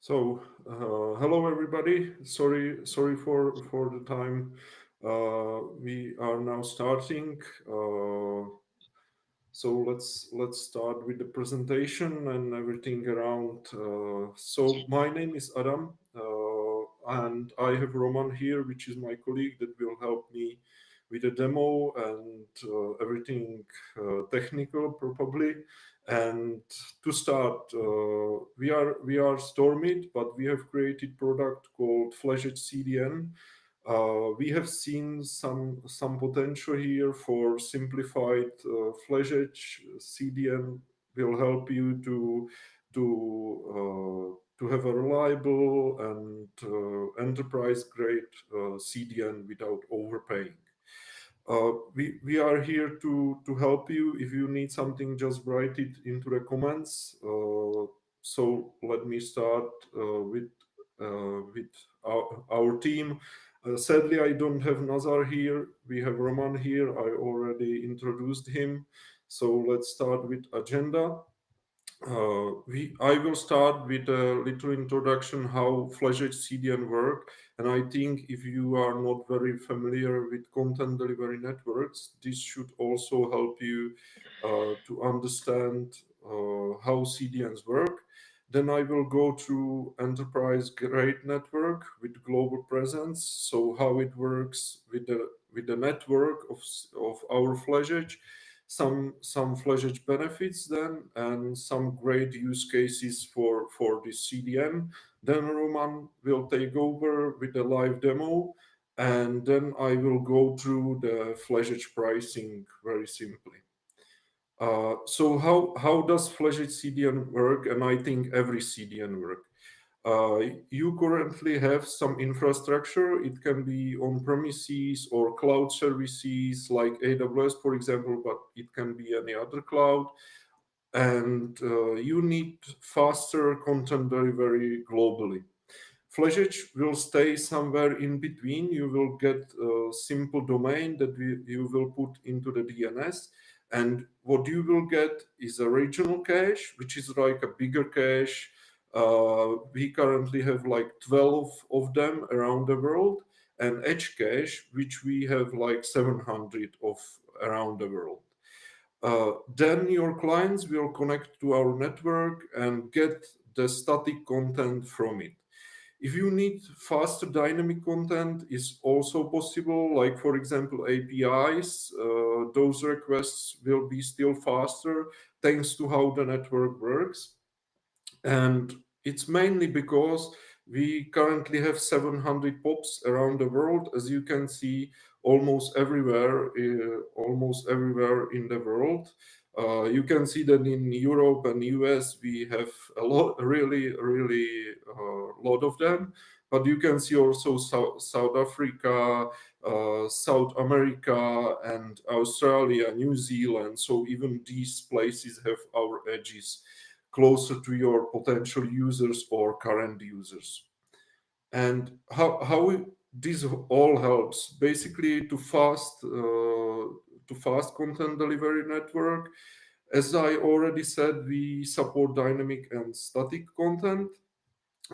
Hello everybody. Sorry for the time. We are now starting. Let's start with the presentation and everything around. My name is Adam, and I have Roman here, which is my colleague that will help me with the demo and everything technical probably. And to start, we are Stormit, but we have created product called FlashEdge CDN. We have seen some potential here for simplified FlashEdge CDN will help you to have a reliable and enterprise grade CDN without overpaying. We are here to help you. If you need something, just write it into the comments. So let me start with our team. Sadly, I don't have Nazar here. We have Roman here. I already introduced him. So let's start with agenda. I will start with a little introduction how FlashEdge CDN work. And I think if you are not very familiar with content delivery networks, this should also help you to understand how CDNs work. Then I will go through enterprise grade network with global presence. So how it works with the network of our FlashEdge, some FlashEdge benefits then, and some great use cases for this CDN. Then Roman will take over with the live demo, and then I will go through the FlashEdge pricing very simply. How does FlashEdge CDN work? And I think every CDN work. You currently have some infrastructure. It can be on premises or cloud services like AWS, for example, but it can be any other cloud. And you need faster content delivery globally. FlashEdge will stay somewhere in between. You will get a simple domain that you will put into the DNS. And what you will get is a regional cache, which is like a bigger cache. We currently have like 12 of them around the world, and edge cache, which we have like 700 of around the world. Then your clients will connect to our network and get the static content from it. If you need faster dynamic content, is also possible. Like for example, APIs, those requests will be still faster thanks to how the network works. And it's mainly because we currently have 700 POPs around the world, as you can see, almost everywhere in the world. You can see that in Europe and US we have a lot, really lot of them. But you can see also South Africa, South America, and Australia, New Zealand. So even these places have our edges closer to your potential users or current users. And how this all helps basically to fast content delivery network. As I already said, we support dynamic and static content.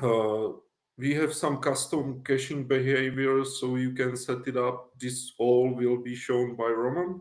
Uh, we have some custom caching behaviors, so you can set it up. This all will be shown by Roman.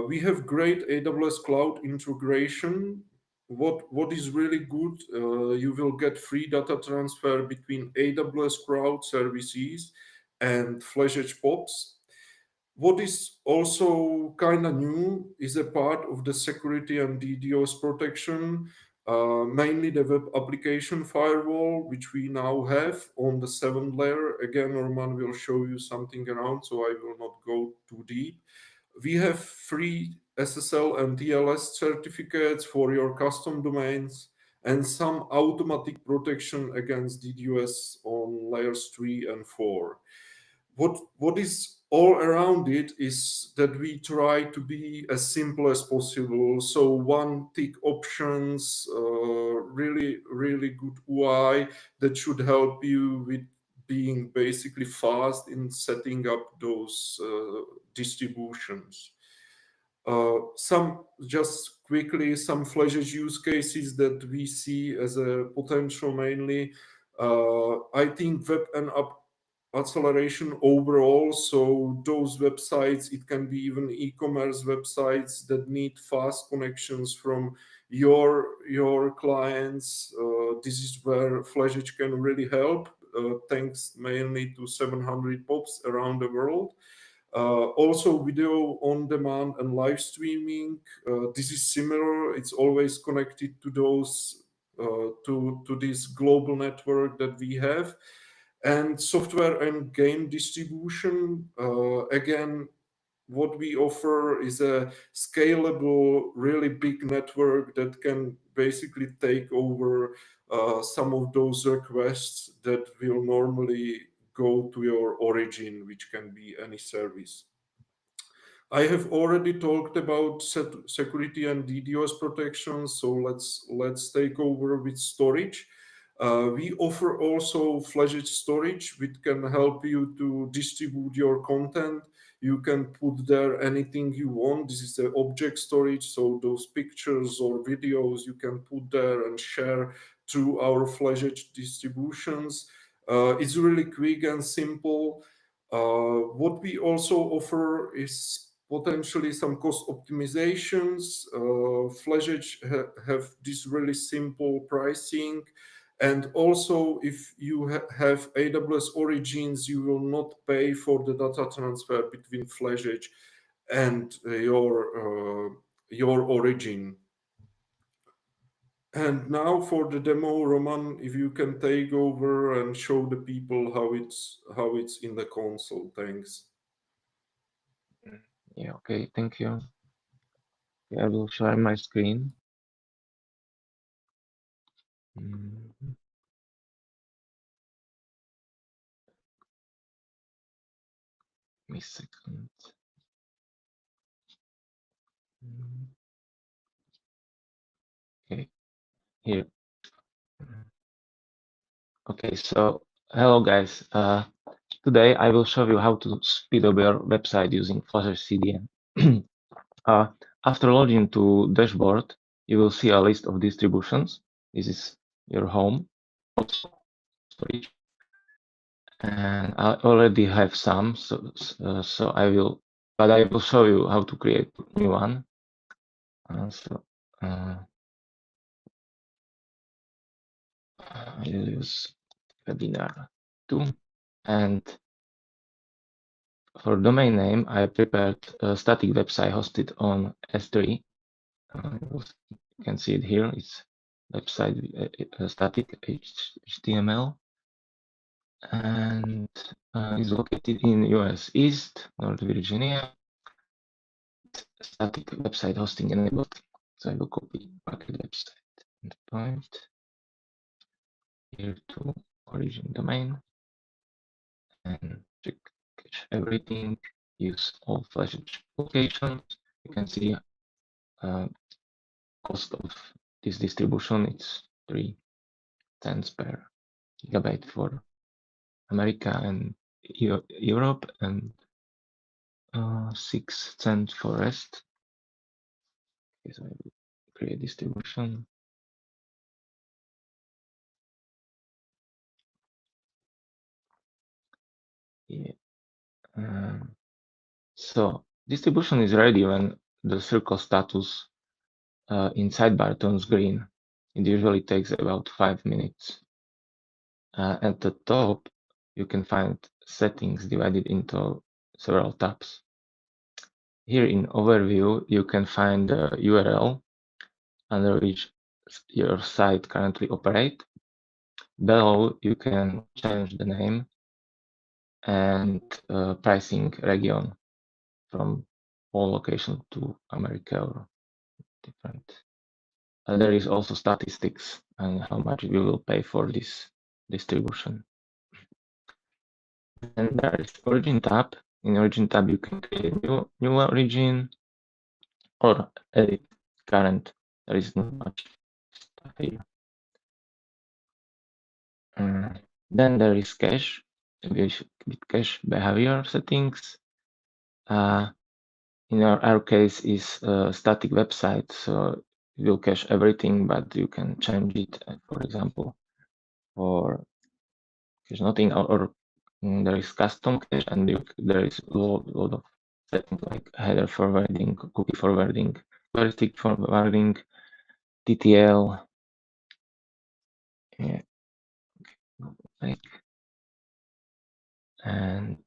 We have great AWS cloud integration. What is really good, you will get free data transfer between AWS cloud services and FlashEdge POPs. What is also kind of new is a part of the security and DDoS protection, mainly the web application firewall, which we now have on the 7th layer. Again, Norman will show you something around, so I will not go too deep. We have free SSL and TLS certificates for your custom domains and some automatic protection against DDoS on layers 3 and 4. What is all around it is that we try to be as simple as possible. So one tick options, really good UI that should help you with being basically fast in setting up those distributions. Some just quickly some FlashEdge use cases that we see as a potential mainly. I think web and app acceleration overall. So those websites, it can be even e-commerce websites that need fast connections from your clients. This is where FlashEdge can really help. Thanks mainly to 700 POPs around the world. Also, video on demand and live streaming. This is similar. It's always connected to those to this global network that we have. And software and game distribution. Again, what we offer is a scalable, really big network that can basically take over some of those requests that will normally go to your origin, which can be any service. I have already talked about security and DDoS protection, so let's take over with storage. We offer also FlashEdge storage, which can help you to distribute your content. You can put there anything you want. This is the object storage, so those pictures or videos you can put there and share through our FlashEdge distributions. It's really quick and simple. What we also offer is potentially some cost optimizations. FlashEdge have this really simple pricing. And also, if you have AWS origins, you will not pay for the data transfer between FlashEdge and your origin. And now for the demo, Roman, if you can take over and show the people how it's in the console. Thanks. Yeah, okay, thank you. I will share my screen. Give me a second. Okay, here. Okay, so hello guys. Today I will show you how to speed up your website using FlashEdge CDN. After logging to dashboard, you will see a list of distributions. This is your home, also storage, and I already have some, so I will show you how to create a new one. I will use webinar 2, and for domain name, I prepared a static website hosted on S3. You can see it here. It's website static HTML, and is located in US East, North Virginia. Static website hosting enabled. So I will copy package website endpoint here to origin domain and check cache everything. Use all FlashEdge locations. You can see cost of this distribution. It's 3 cents per gigabyte for America and Europe, and 6 cents for rest. Okay, so I will create distribution. Yeah. So distribution is ready when the circle status in sidebar turns green. It usually takes about 5 minutes. At the top, you can find settings divided into several tabs. Here in overview, you can find the URL under which your site currently operates. Below, you can change the name and pricing region from all locations to America or different. There is also statistics and how much you will pay for this distribution. And there is origin tab. In origin tab, you can create new origin or edit current. There is not much stuff here. Then there is cache with cache behavior settings. In our case is a static website, so it will cache everything, but you can change it, for example, for there's nothing, or there is custom cache, and there is a lot of settings like header forwarding, cookie forwarding, heuristic forwarding, TTL. Yeah. And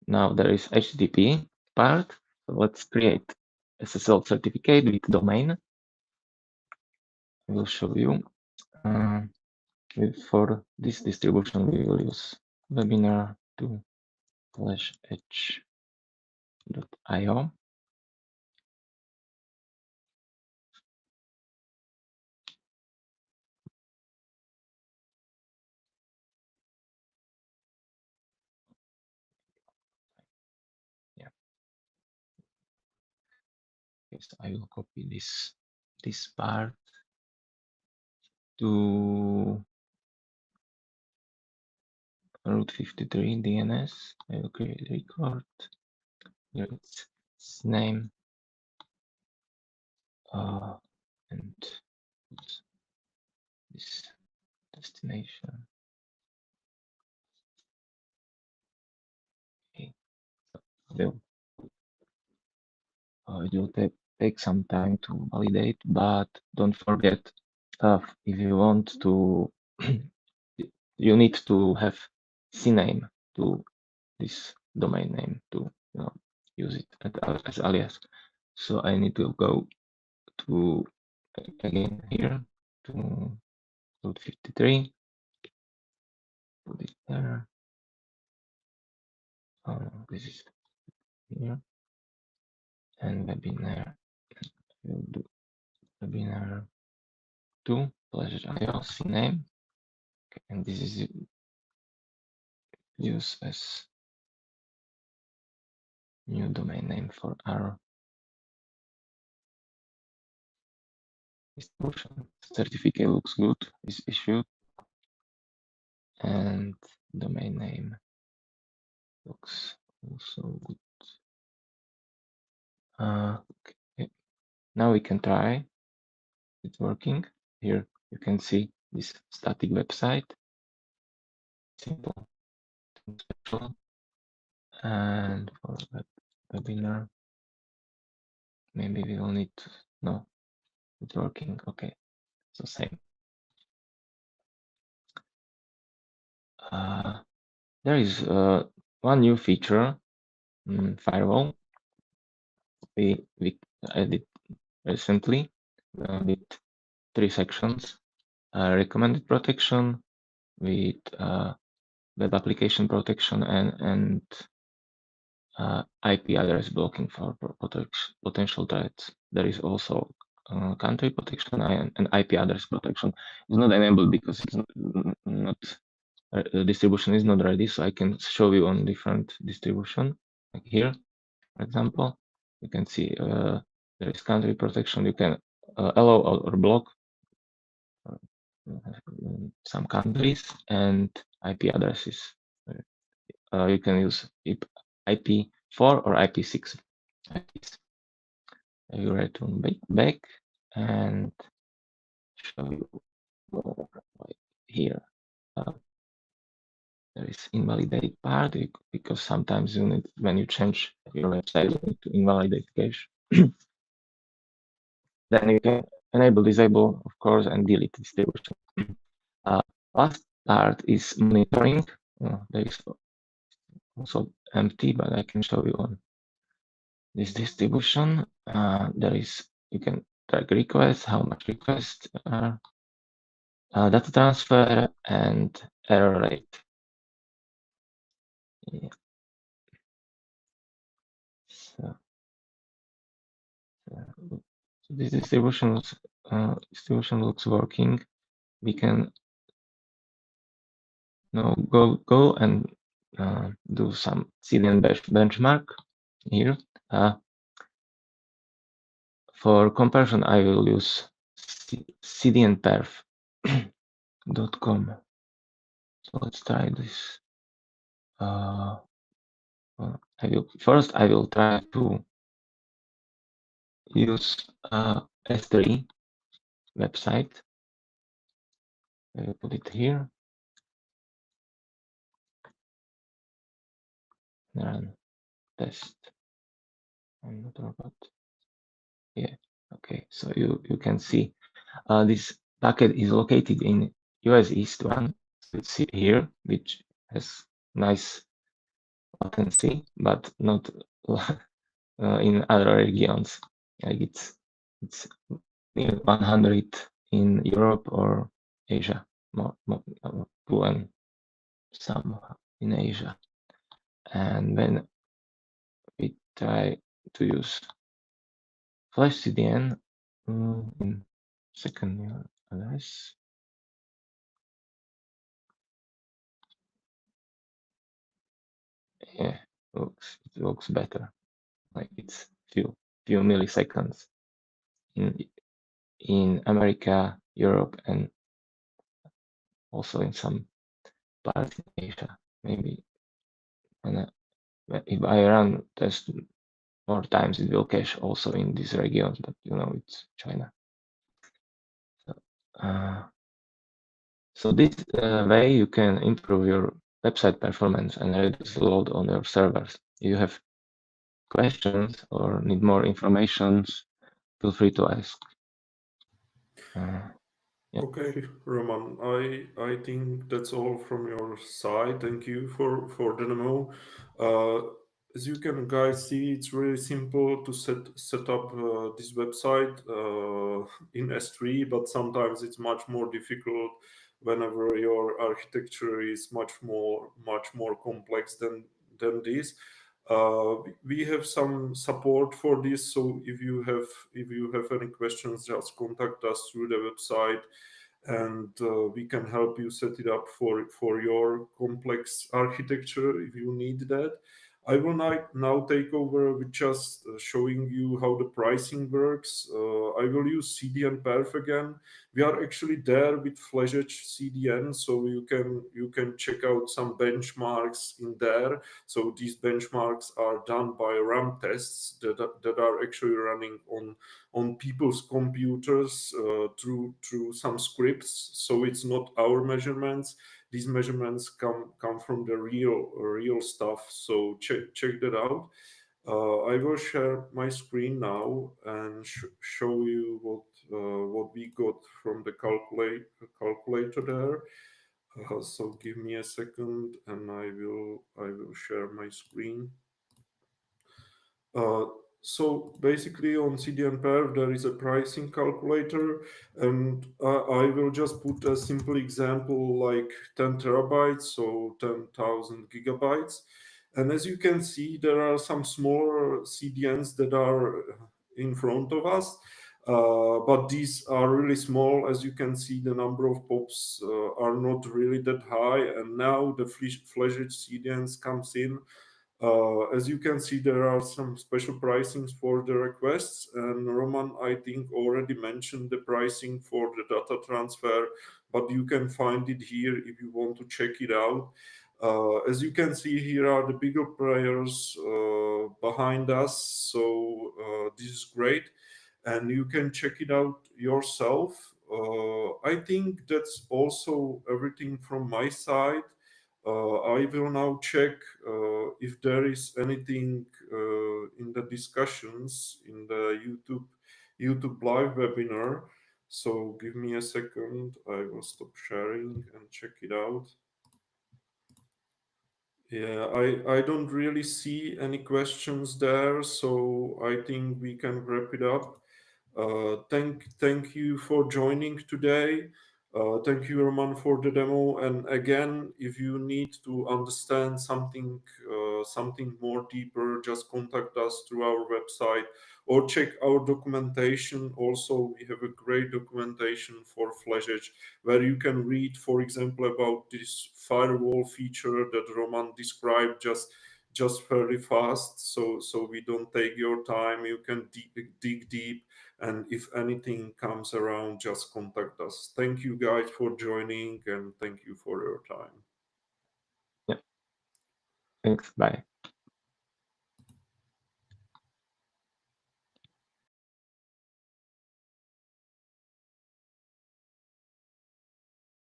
now there is HTTP part. So let's create SSL certificate with domain. I will show you. For this distribution, we will use webinar to FlashEdge.io. Yeah. Yes, I will copy this part to Route 53 DNS. I will create a record. Here its name and this destination. Okay. It will take some time to validate, but don't forget, if you want to, you need to have CNAME to this domain name to use it as alias. So I need to go to again here to Route 53, put it there. This is here, and webinar. We'll do webinar 2 /IO CNAME, okay, and this is used as new domain name for our distribution. Certificate looks good, is issued, and domain name looks also good. Okay. Now we can try it's working. Here you can see this static website, simple, special, and for webinar, maybe we will need to, no, it's working. Okay, so same. There is one new feature, firewall. We added recently with 3 sections: recommended protection, with web application protection, and IP address blocking for potential threats. There is also country protection and IP address protection. It's not enabled because it's not the distribution is not ready, so I can show you on different distribution. Like here, for example, you can see there is country protection. You can allow or block some countries and IP addresses. You can use IP4 or IP6. I will return back and show you more here. There is invalidate part because sometimes you need, when you change your website, you need to invalidate cache. Then you can enable, disable, of course, and delete distribution. Last part is monitoring. There is also empty, but I can show you on this distribution. There is, you can track requests, how much requests are, data transfer, and error rate. Yeah. So this distribution looks working. We can now go and do some CDN benchmark here. For comparison, I will use cdnperf.com. So let's try this. I will try to use S3 website. I will put it here. run test. I'm not a robot. Yeah. Okay. So you can see this packet is located in US East 1. So it's here, which has nice latency, but not in other regions. Like it's near 100 in Europe or Asia, more 2 and some in Asia. And when we try to use Flash CDN in second address, yeah, it looks better. Like it's few milliseconds in America, Europe, and also in some parts in Asia. Maybe and if I run test more times, it will cache also in these regions, but it's China. So this way you can improve your website performance and reduce the load on your servers. If you have questions or need more information, feel free to ask. Yeah. Okay, Roman, I think that's all from your side. Thank you for the demo. As you can guys see, it's really simple to set up this website in S3, but sometimes it's much more difficult whenever your architecture is much more complex than this. We have some support for this, so if you have any questions, just contact us through the website, and we can help you set it up for your complex architecture if you need that. I will now take over with just showing you how the pricing works. I will use CDN Perf again. We are actually there with FlashEdge CDN, so you can check out some benchmarks in there. So these benchmarks are done by RAM tests that are actually running on people's computers through some scripts. So it's not our measurements. These measurements come from the real stuff. So check that out. I will share my screen now and show you what we got from the calculator there. So give me a second, and I will share my screen. So basically on CDN Perf, there is a pricing calculator, and I will just put a simple example like 10 terabytes, so 10,000 gigabytes. And as you can see, there are some smaller CDNs that are in front of us, but these are really small. As you can see, the number of POPs are not really that high, and now the FlashEdge CDNs comes in. As you can see, there are some special pricings for the requests, and Roman, I think, already mentioned the pricing for the data transfer, but you can find it here if you want to check it out. As you can see, here are the bigger players behind us, so this is great, and you can check it out yourself. I think that's also everything from my side. I will now check if there is anything in the discussions in the YouTube live webinar. So give me a second. I will stop sharing and check it out. Yeah, I don't really see any questions there, so I think we can wrap it up. Thank you for joining today. Thank you, Roman, for the demo. And again, if you need to understand something more deeper, just contact us through our website or check our documentation. Also, we have a great documentation for FlashEdge where you can read, for example, about this firewall feature that Roman described just very fast. So we don't take your time. You can dig deep, and if anything comes around, just contact us. Thank you guys for joining, and thank you for your time. Yeah. Thanks. Bye.